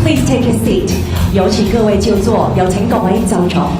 please take a seat。有請各位就座，有請各位就座。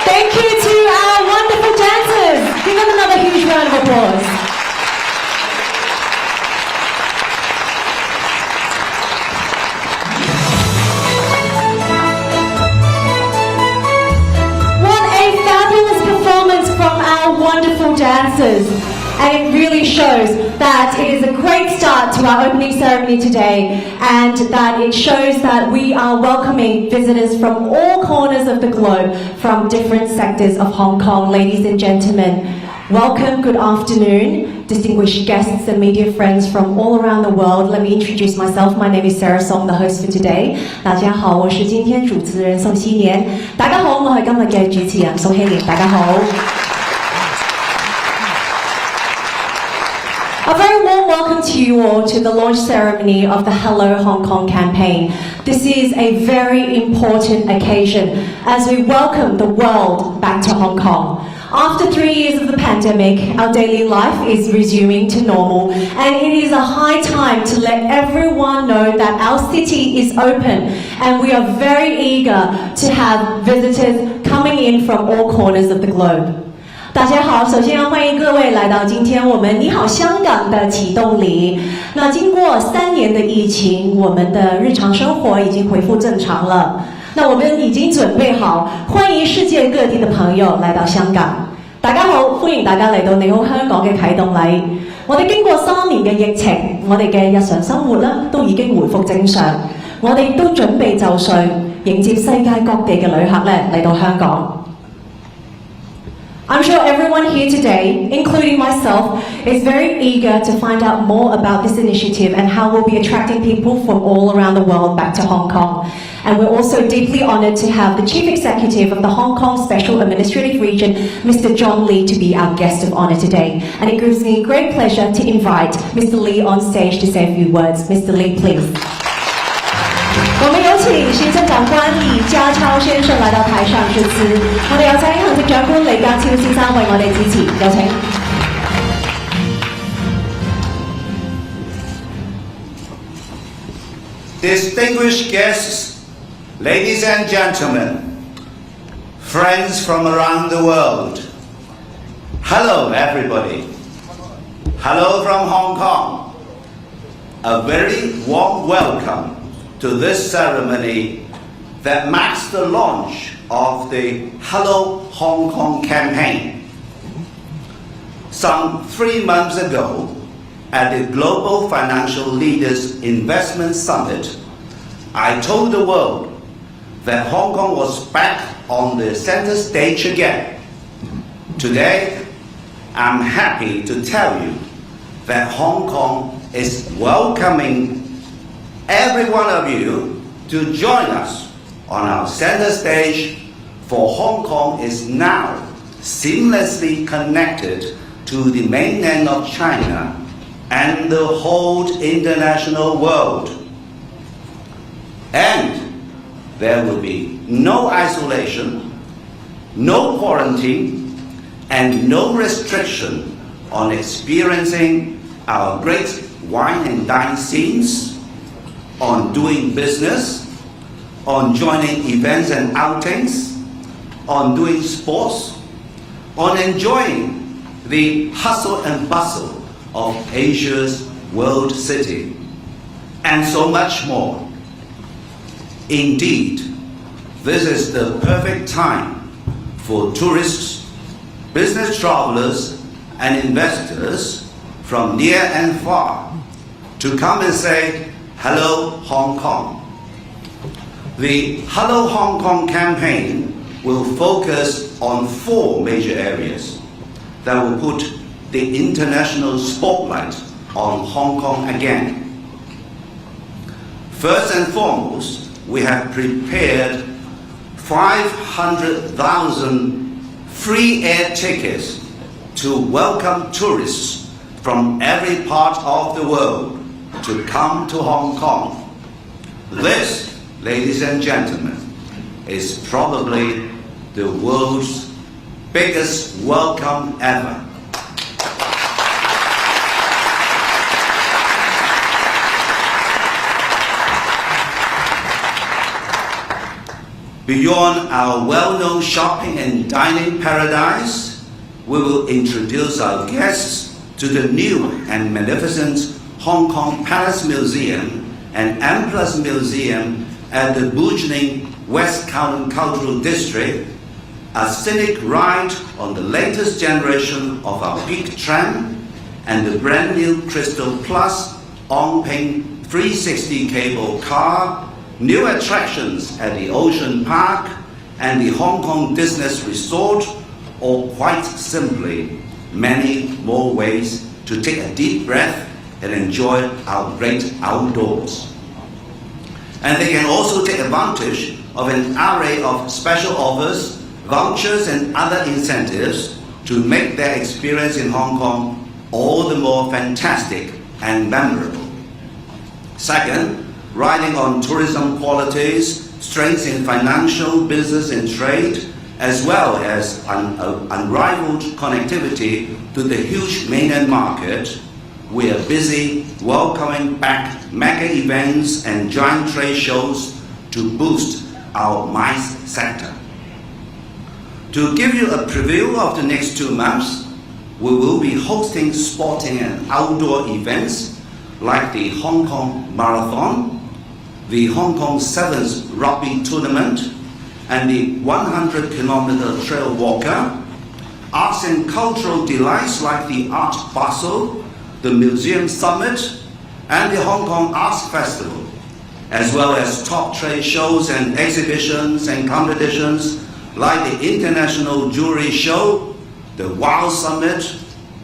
Thank you to our wonderful dancers. Give them another huge round of applause. What a fabulous performance from our wonderful dancers. And it really shows that it is a great start to our opening ceremony today, and that it shows that we are welcoming visitors from all corners of the globe, from different sectors of Hong Kong. Ladies and gentlemen, welcome, good afternoon, distinguished guests and media friends from all around the world. Let me introduce myself. My name is Sarah Song, the host for today. 大家好，我是今天主持人宋希年。大家好，我係今日嘅主持人宋希年。大家好。A very warm welcome to you all to the launch ceremony of the Hello Hong Kong campaign. This is a very important occasion as we welcome the world back to Hong Kong. After 3 years of the pandemic, our daily life is resuming to normal, and it is a high time to let everyone know that our city is open, and we are very eager to have visitors coming in from all corners of the globe. 大家好，首先要欢迎各位来到今天我们你好香港的启动礼。那经过3年的疫情，我们的日常生活已經恢復正常了。那我們已經準備好歡迎世界各地的朋友來到香港。大家好，歡迎大家嚟到你好香港嘅啟動禮。我哋經過3年嘅疫情，我哋嘅日常生活咧都已經回復正常。我哋都準備就緒迎接世界各地嘅旅客咧嚟到香港。I'm sure everyone here today, including myself, is very eager to find out more about this initiative and how we'll be attracting people from all around the world back to Hong Kong. And we're also deeply honoured to have the Chief Executive of the Hong Kong Special Administrative Region, Mr. John Lee, to be our guest of honour today. And it gives me great pleasure to invite Mr. Lee on stage to say a few words. Mr. Lee, please. 我們有請行政長官李家超先生來到台上致辭。我哋有請行政長官李家超先生為我哋致辭，有請。Distinguished guests, ladies and gentlemen, friends from around the world, hello everybody. Hello from Hong Kong. A very warm welcome to this ceremony that marks the launch of the Hello Hong Kong campaign. Some 3 months ago, at the Global Financial Leaders Investment Summit, I told the world that Hong Kong was back on the center stage again. Today, I'm happy to tell you that Hong Kong is welcoming every one of you to join us on our center stage, for Hong Kong is now seamlessly connected to the mainland of China and the whole international world. And there will be no isolation, no quarantine, and no restriction on experiencing our great wine and dine scenes, on doing business, on joining events and outings, on doing sports, on enjoying the hustle and bustle of Asia's world city, and so much more. Indeed, this is the perfect time for tourists, business travelers, and investors from near and far to come and say, "Hello, Hong Kong." The Hello Hong Kong campaign will focus on 4 major areas that will put the international spotlight on Hong Kong again. First and foremost, we have prepared 500,000 free air tickets to welcome tourists from every part of the world to come to Hong Kong. This, ladies and gentlemen, is probably the world's biggest welcome ever. Beyond our well-known shopping and dining paradise, we will introduce our guests to the new and magnificent Hong Kong Palace Museum and Empress Museum at the burgeoning West Kowloon Cultural District, a scenic ride on the latest generation of our big tram, and the brand new Crystal Plus on-ping 360 cable car, new attractions at the Ocean Park and the Hong Kong Business Resort, or quite simply, many more ways to take a deep breath and enjoy our great outdoors. And they can also take advantage of an array of special offers, vouchers, and other incentives to make their experience in Hong Kong all the more fantastic and memorable. Second, riding on tourism qualities, strengths in financial, business, and trade, as well as unrivaled connectivity to the huge mainland market, we are busy welcoming back mega events and giant trade shows to boost our MICE sector. To give you a preview of the next 2 months, we will be hosting sporting and outdoor events like the Hong Kong Marathon, the Hong Kong Sevens Rugby Tournament, and the 100-kilometer Trail Walker, arts and cultural delights like the Art Basel, the Museum Summit, and the Hong Kong Arts Festival, as well as top trade shows and exhibitions and competitions like the International Jewelry Show, the WOW Summit,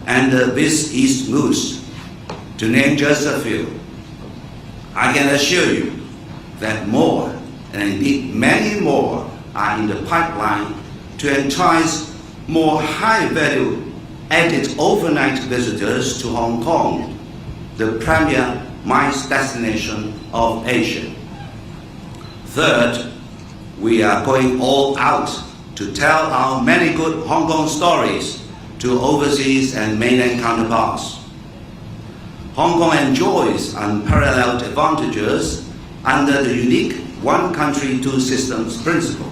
and the This East Moose, to name just a few. I can assure you that more, and indeed many more, are in the pipeline to entice more high-value added overnight visitors to Hong Kong, the premier MICE destination of Asia. Third, we are going all out to tell our many good Hong Kong stories to overseas and mainland counterparts. Hong Kong enjoys unparalleled advantages under the unique one country, two systems principle.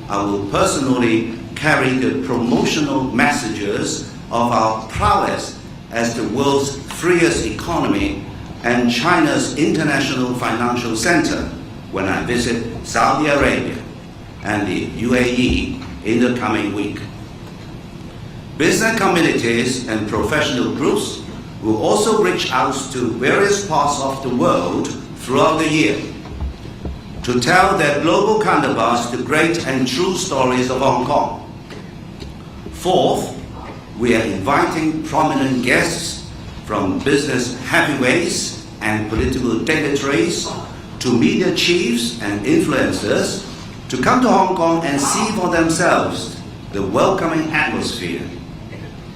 I will personally carry the promotional messages of our prowess as the world's freest economy and China's international financial center when I visit Saudi Arabia. and the UAE in the coming week. Business communities and professional groups will also reach out to various parts of the world throughout the year to tell their global counterparts the great and true stories of Hong Kong. Fourth, we are inviting prominent guests from business heavyweights and political dignitaries to media chiefs and influencers to come to Hong Kong and see for themselves the welcoming atmosphere,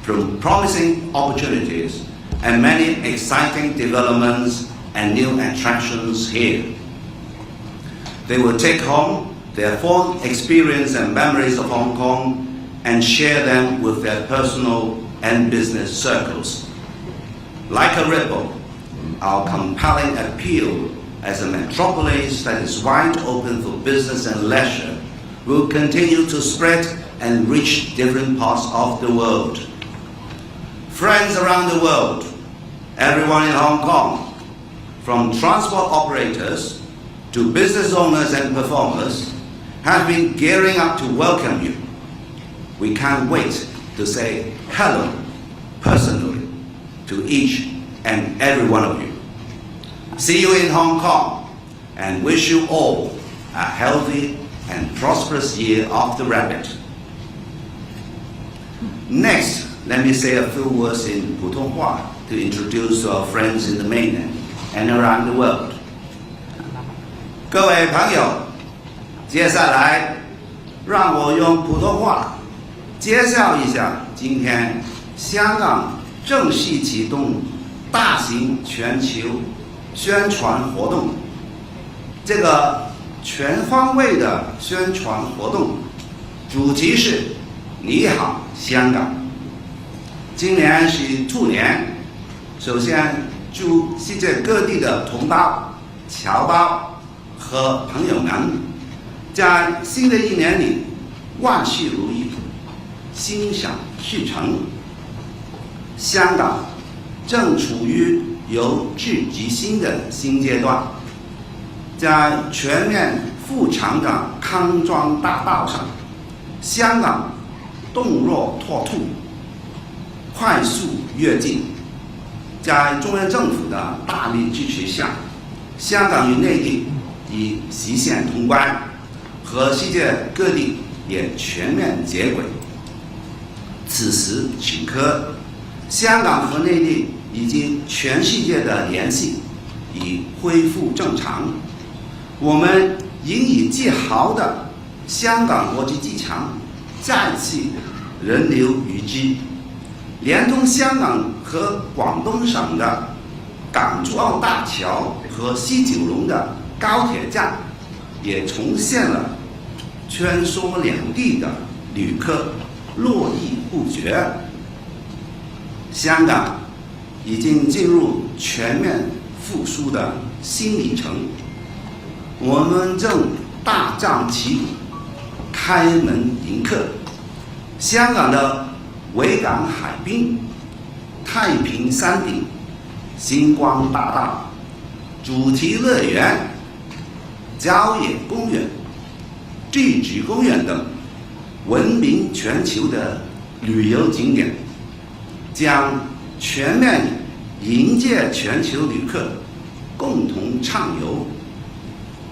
promising opportunities, and many exciting developments and new attractions here. They will take home their fond experience and memories of Hong Kong and share them with their personal and business circles. Like a ripple, our compelling appeal as a metropolis that is wide open for business and leisure will continue to spread and reach different parts of the world. Friends around the world, everyone in Hong Kong, from transport operators to business owners and performers, have been gearing up to welcome you. We can't wait to say hello personally to each and every one of you. See you in Hong Kong and wish you all a healthy and prosperous year of the rabbit. Next, let me say a few words in Putonghua to introduce our friends in the mainland and around the world. 各位朋友，接下来让我用普通话介绍一下今天香港正式启动大型全球宣传活动。这个全方位的宣传活动主题是“你好，香港”。今年是兔年，首先祝世界各地的同胞、侨胞和朋友们，在新的一年里万事如意，心想事成。香港正处于由治及兴的新阶段，在全面复常的康庄大道上，香港动若脱兔，快速跃进。在中央政府的大力支持下，香港与内地已实现通关，和世界各地也全面接轨。此时此刻，香港和内地以及全世界的联系已恢复正常。我们引以自豪的香港国际机场再次人流如织，连通香港和广东省的港珠澳大桥和西九龙的高铁站也重现了穿梭两地的旅客络绎不绝。香港已经进入全面复苏的新里程，我们正大张旗鼓开门迎客。香港的维港海滨、太平山顶、星光大道、主题乐园、郊野公园、地质公园等闻名全球的旅游景点，将全面迎接全球旅客共同畅游。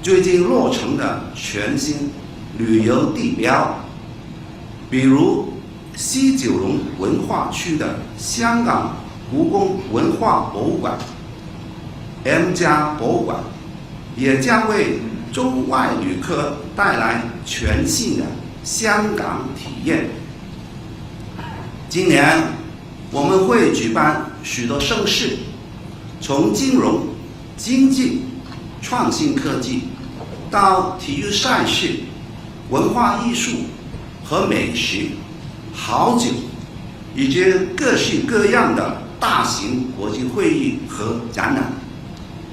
最近落成的全新旅游地标，比如西九龙文化区的香港故宫文化博物馆 M+ 博物馆，也将为中外旅客带来全新的香港体验。今年我们会举办许多盛事，从金融、经济、创新科技到体育赛事、文化艺术和美食、好酒，以及各式各样的大型国际会议和展览，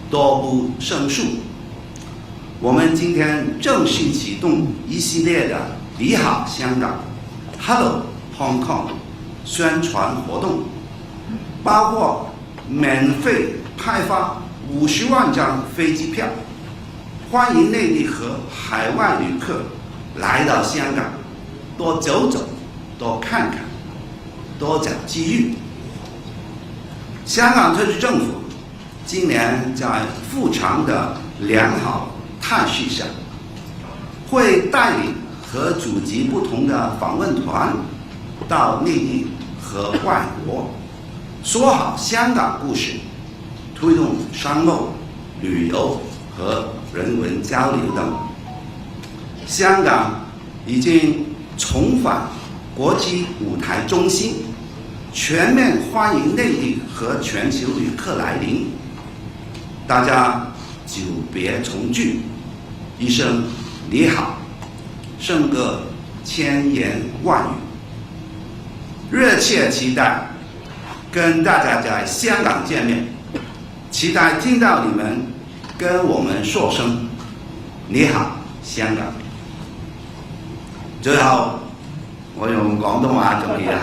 多不胜数。我们今天正式启动一系列的“你好，香港 ”（Hello Hong Kong） 宣传活动，包括免费派发50万张飞机票，欢迎内地和海外旅客来到香港，多走走，多看看，多找机遇。香港特区政府今年在复常的良好态势下，会带领和组织不同的访问团到内地和外国，说好香港故事，推动商贸、旅游和人文交流等。香港已经重返国际舞台中心，全面欢迎内地和全球旅客来临。大家久别重聚，一声你好，胜过千言万语。热切期待跟大家在香港见面，期待听到你们跟我们说声你好，香港。最後，我用廣東話總結一下。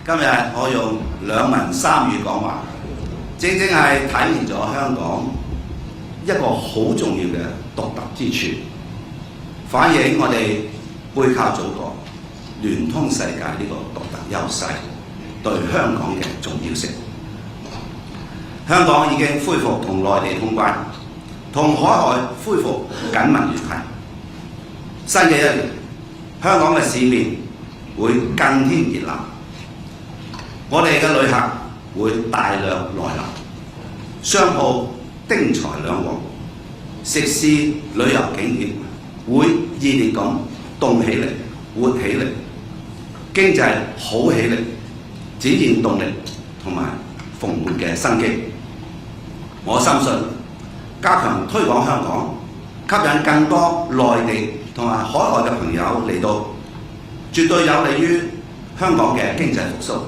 今日我用2文3語講話，正正係體現咗香港一個好重要嘅獨特之處，反映我哋背靠祖國、聯通世界呢個獨特優勢對香港嘅重要性。香港已經恢復同內地通關，同海外恢復緊密聯繫。新嘅一年，香港嘅市面會更添熱鬧，我哋嘅旅客會大量來臨，商鋪丁財兩旺，食肆旅遊景點會熱烈咁動起嚟、活起嚟，經濟好起嚟，展現動力同埋蓬勃嘅生機。我深信加強推廣香港，吸引更多內地同埋海外嘅朋友嚟到，絕對有利於香港嘅經濟復甦。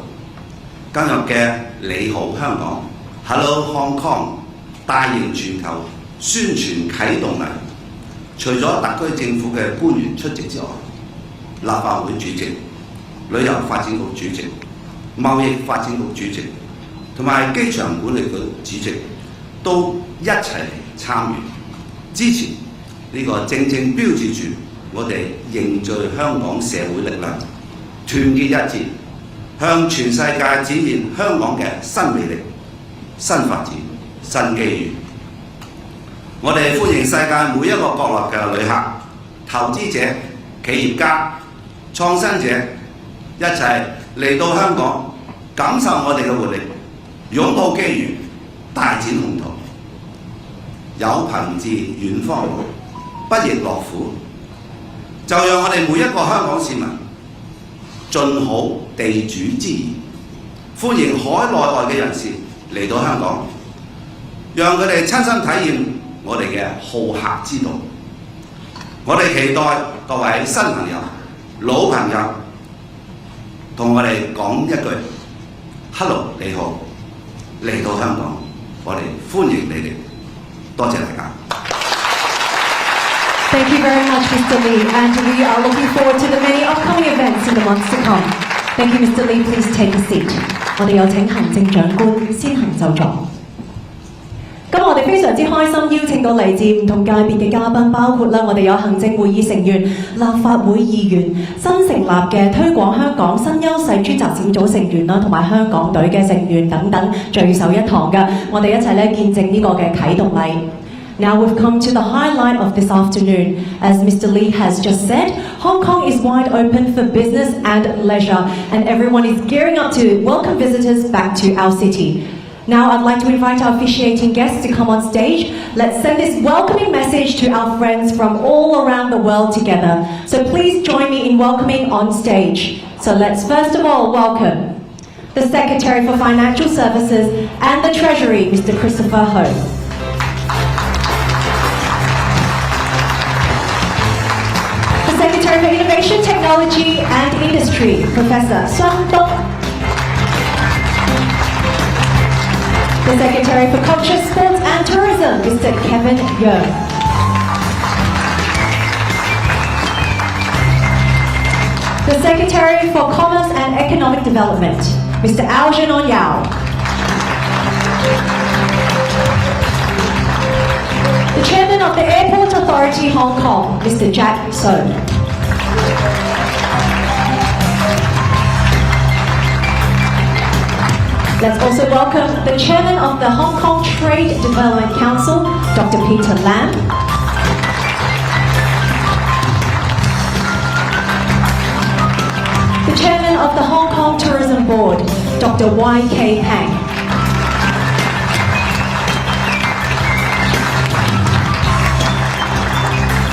今日嘅你好香港 Hello Hong Kong 大型全球宣傳啟動禮，除咗特區政府嘅官員出席之外，立法會主席、旅遊發展局主席、貿易發展局主席同埋機場管理局主席都一齊嚟參與，支持呢個正正標誌住我哋凝聚香港社會力量，團結一致，向全世界展現香港嘅新魅力、新發展、新機遇。我哋歡迎世界每一個角落嘅旅客、投資者、企業家、創新者一齊嚟到香港，感受我哋嘅活力，擁抱機遇，大展宏圖。有朋自遠方來，不亦樂乎？就讓我哋每一個香港市民盡好地主之誼，歡迎海內外嘅人士嚟到香港，讓佢哋親身體驗我哋嘅好客之道。我哋期待各位新朋友、老朋友同我哋講一句 Hello 你好，嚟到香港，我哋歡迎你哋。多謝大家。Thank you very much, Mr. Lee, and we are looking forward to the many upcoming events in the months to come. Thank you, Mr. Lee. Please take a seat. 我哋有請行政長官先行就座。咁我哋非常之開心邀請到嚟自唔同界別嘅嘉賓，包括啦我哋有行政會議成員、立法會議員、新成立嘅推廣香港新優勢專責小組成員啦，同埋香港隊嘅成員等等聚首一堂嘅，我哋一齊咧見證呢個嘅啟動禮。Now we've come to the highlight of this afternoon. As Mr. Lee has just said, Hong Kong is wide open for business and leisure, and everyone is gearing up to welcome visitors back to our city. Now I'd like to invite our officiating guests to come on stage. Let's send this welcoming message to our friends from all around the world together. So please join me in welcoming on stage. So let's first of all welcome the Secretary for Financial Services and the Treasury, Mr. Christopher Ho. The Secretary for Innovation, Technology and Industry, Professor Sun Dong. The Secretary for Culture, Sports and Tourism, Mr. Kevin Yeung. The Secretary for Commerce and Economic Development, Mr. Algernon Yao. The Chairman of the Airport Authority Hong Kong, Mr. Jack So. Let's also welcome the Chairman of the Hong Kong Trade Development Council, Dr. Peter Lam. The Chairman of the Hong Kong Tourism Board, Dr. Y.K. Pang.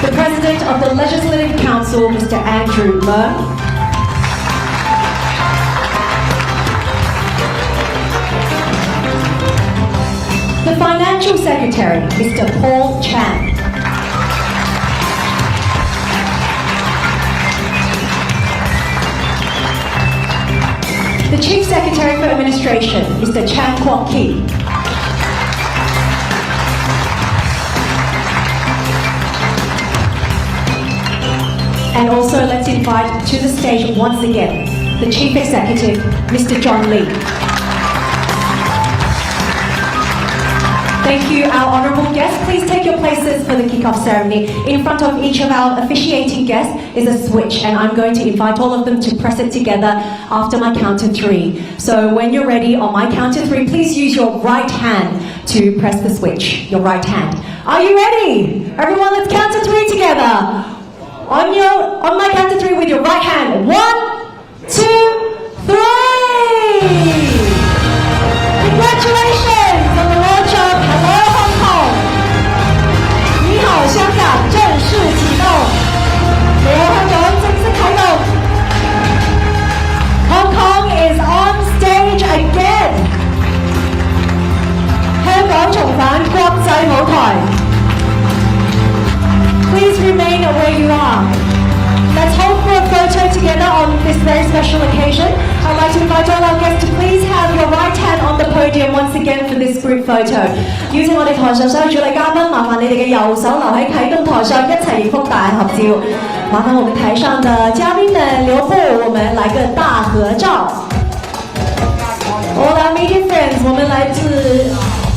The President of the Legislative Council, Mr. Andrew Leung. The Financial Secretary, Mr. Paul Chan. The Chief Secretary for Administration, Mr. Chan Kwok Ki. And also let's invite to the stage once again, the Chief Executive, Mr. John Lee. Thank you, our honourable guests. Please take your places for the kick-off ceremony. In front of each of our officiating guests is a switch, and I'm going to invite all of them to press it together after my count of 3. So when you're ready, on my count of 3, please use your right hand to press the switch. Your right hand. Are you ready? Everyone, let's count to 3 together. On my count of 3 with your right hand. 1, 2, 3. Congratulations on the launch of Hello Hong Kong. 你好香港正式启动，你好香港正式啟動。Hong Kong is on stage again. 香港重返國際舞台。Please remain where you are. Let's hold for a photo together on this very special occasion. I'd like to invite all our guests to please have your right hand on the podium once again for this group photo. 邀請我哋台上所有主禮嘉賓，麻煩你哋嘅右手留喺啟動台上，一齊影幅大合照。麻煩我們台上的嘉賓們留步，我們來個大合照。All our media friends， 我們來自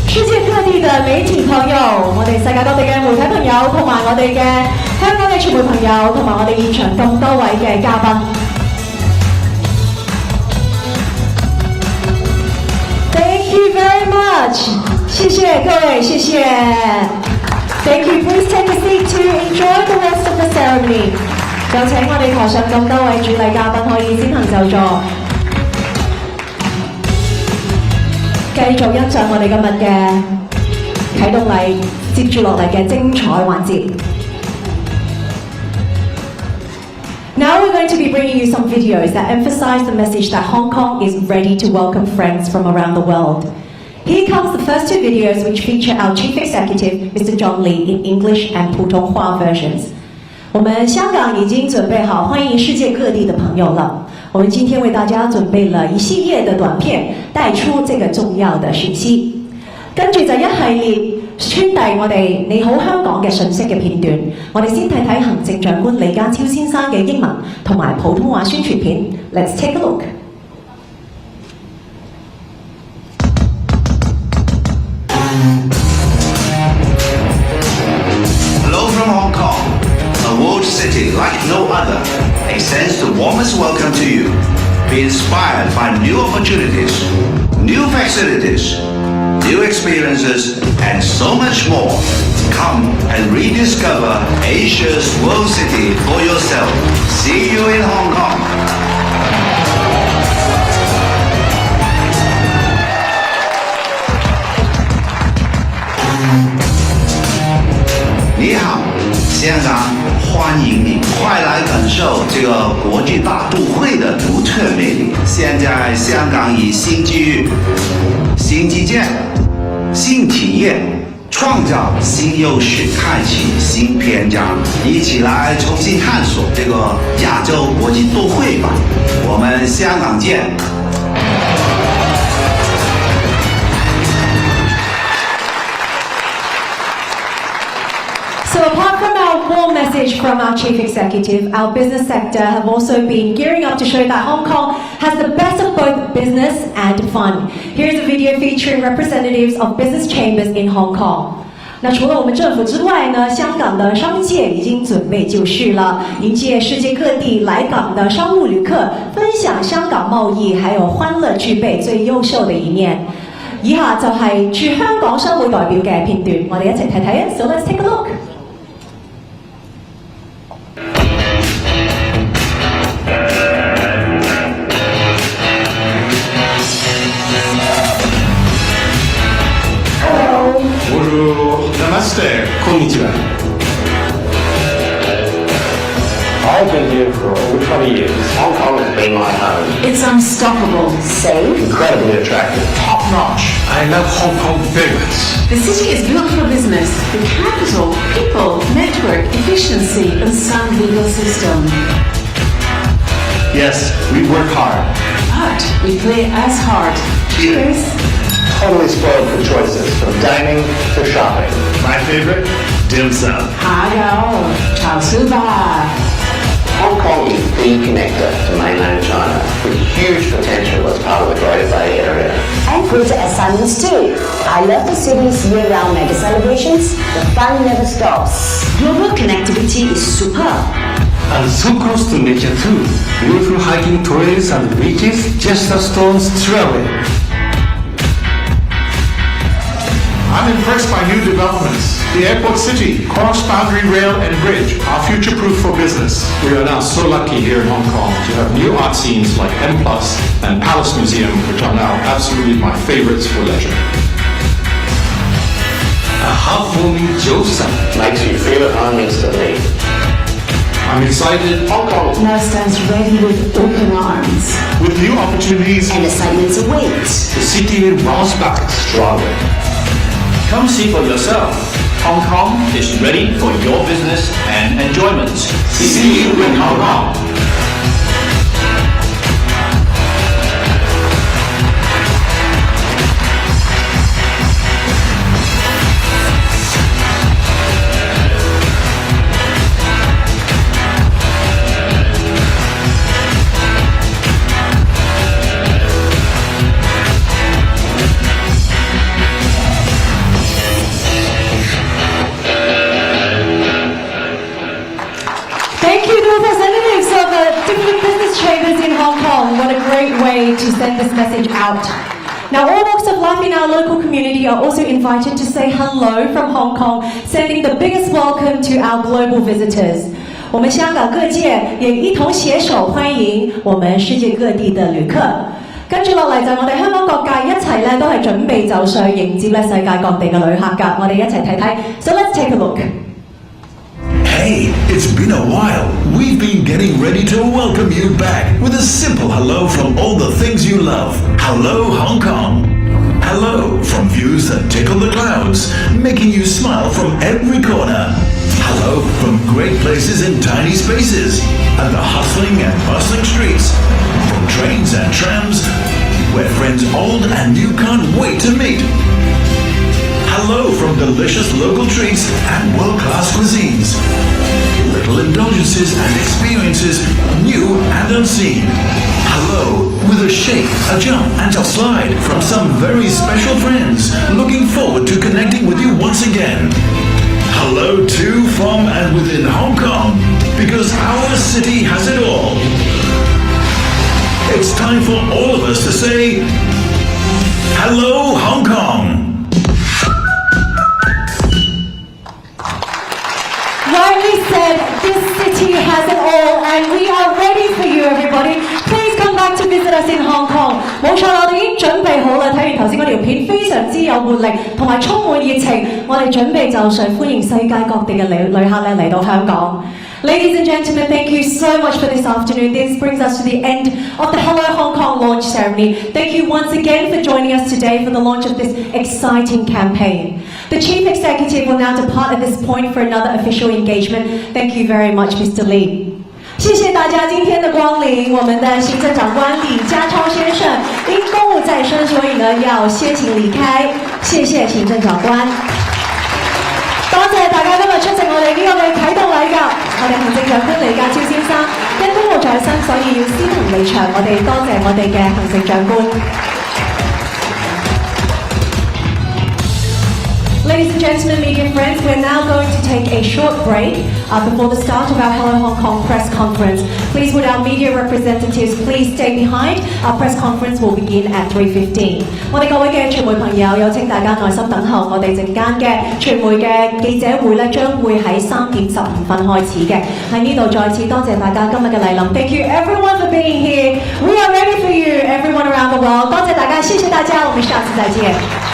世界各地的媒體朋友，我哋世界各地嘅媒體朋友，同埋我哋嘅香港嘅傳媒朋友，同埋我哋現場咁多位嘅嘉賓。Thank you very much， 謝謝各位，謝謝。Thank you. Please take a seat to enjoy the rest of the ceremony。就請我哋台上咁多位主禮嘉賓可以先行就座。繼續欣賞我哋今日嘅啟動禮，接住落嚟嘅精彩環節。Now we're going to be bringing you some videos that emphasize the message that Hong Kong is ready to welcome friends from around the world. Here comes the first 2 videos which feature our Chief Executive, Mr. John Lee, in English and 普通话 versions. 我们香港已经准备好欢迎世界各地的朋友了。我们今天为大家準備了一系列的短片，帶出這個重要的訊息。跟住就一系列傳遞我哋你好香港嘅信息嘅片段。我哋先睇睇行政長官李家超先生嘅英文同埋普通話宣傳片。Let's take a look. Hello from Hong Kong, a world city like no other. Extends the warmest welcome to you. Be inspired by new opportunities, new facilities, new experiences, and so much more. Come and rediscover Asia's world city for yourself. See you in Hong Kong. Ni hao, 香港，欢迎你，快来感受这个国际大都会的独特魅力。现在香港以新机遇、新基建、新体验，创造新优势，开启新篇章，一起来重新探索这个亚洲国际都会吧。我们香港见。So apart from our warm message from our Chief Executive, our business sector have also been gearing up to show that Hong Kong has the best of both business and fun. Here's a video featuring representatives of business chambers in Hong Kong. 那除了我们政府之外呢，香港的商界已经准备就绪了，迎接世界各地来港的商务旅客，分享香港貿易還有歡樂具備最優秀的一面。以下就係駐香港商會代表嘅片段，我哋一齊睇睇啊 ！So let's take a look. Bonjour, namaste, konnichiwa. I've been here for over 20 years. Hong Kong has been my home. It's unstoppable, safe, Incredibly attractive. Top-notch. I love Hong Kong very much. the city is built for business, the capital, people, network, efficiency, and sound legal system. Yes, we work hard. But we play as hard. Cheers! Totally spoiled for choices, from dining to shopping. My favorite? Dim sum. 还有炒酥吧 Hong Kong is the connector to mainland China, with huge potential as part of the Greater Bay Area. And greater assignments too. I love the city's year-round mega celebrations. The fun never stops. Global connectivity is superb. And so close to nature too. Beautiful hiking trails and beaches just a stone's throw away. I'm impressed by new developments. The airport city, cross-boundary rail and bridge are future-proof for business. We are now so lucky here in Hong Kong to have new art scenes like M+ and Palace Museum, which are now absolutely my favorites for leisure. A heartwarming Joseon. Makes you feel at home instantly. I'm excited. Hong Kong Now stands ready with open arms. With new opportunities And assignments await. The city will bounce back stronger. Come see for yourself. Hong Kong is ready for your business and enjoyment. See you in Hong Kong. Thank you, the representatives of the different business chambers in Hong Kong. What a great way to send this message out. Now, all walks of life in our local community are also invited to say hello from Hong Kong, sending the biggest welcome to our global visitors. 我们香港各界也一同携手歡迎我們世界各地的旅客。跟住落嚟就我哋香港各界一齊咧，都係準備就緒迎接咧世界各地嘅旅客㗎。我哋一齊睇睇。So let's take a look. Hey, it's been a while. We've been getting ready to welcome you back with a simple hello from all the things you love. Hello, Hong Kong. Hello from views that tickle the clouds, making you smile from every corner. Hello from great places in tiny spaces and the hustling and bustling streets. From trains and trams, where friends old and new can't wait to meet. Hello from delicious local treats and world-class cuisines. Little indulgences and experiences, new and unseen. Hello with a shake, a jump and a slide from some very special friends. Looking forward to connecting with you once again. Hello to, from and within Hong Kong, because our city has it all. It's time for all of us to say, hello Hong Kong. Rightly said, this city has it all, and we are ready for you, everybody. Please come back to visit us in Hong Kong. 冇錯啦，我哋已經準備好啦。睇完頭先嗰條片，非常之有活力，同埋充滿熱情。我哋準備就緒，歡迎世界各地嘅旅客咧嚟到香港。Ladies and gentlemen, thank you so much for this afternoon. This brings us to the end of the Hello Hong Kong launch ceremony. Thank you once again for joining us today for the launch of this exciting campaign. The Chief Executive will now depart at this point for another official engagement. Thank you very much, Mr. Lee. 谢谢大家今天的光临，我们的行政长官李家超先生因公务在身，所以呢要先行離開。謝謝行政長官。多謝大家今日出席我哋呢個嘅啟動禮㗎，我哋行政長官李家超先生因公務在身，所以要先行離場。我哋多謝我哋嘅行政長官。Ladies and gentlemen, media friends, we're now going to take a short break before the start of our Hello Hong Kong press conference. Please would our media representatives please stay behind. Our press conference will begin at 3:15. 我哋各位嘅傳媒朋友，有請大家耐心等候，我哋陣間嘅傳媒嘅記者會咧，將會喺3點15分開始嘅。喺呢度再次多謝大家今日嘅蒞臨。Thank you everyone for being here. We are ready for you, everyone around the world. 多謝大家，謝謝大家，我們下次再見。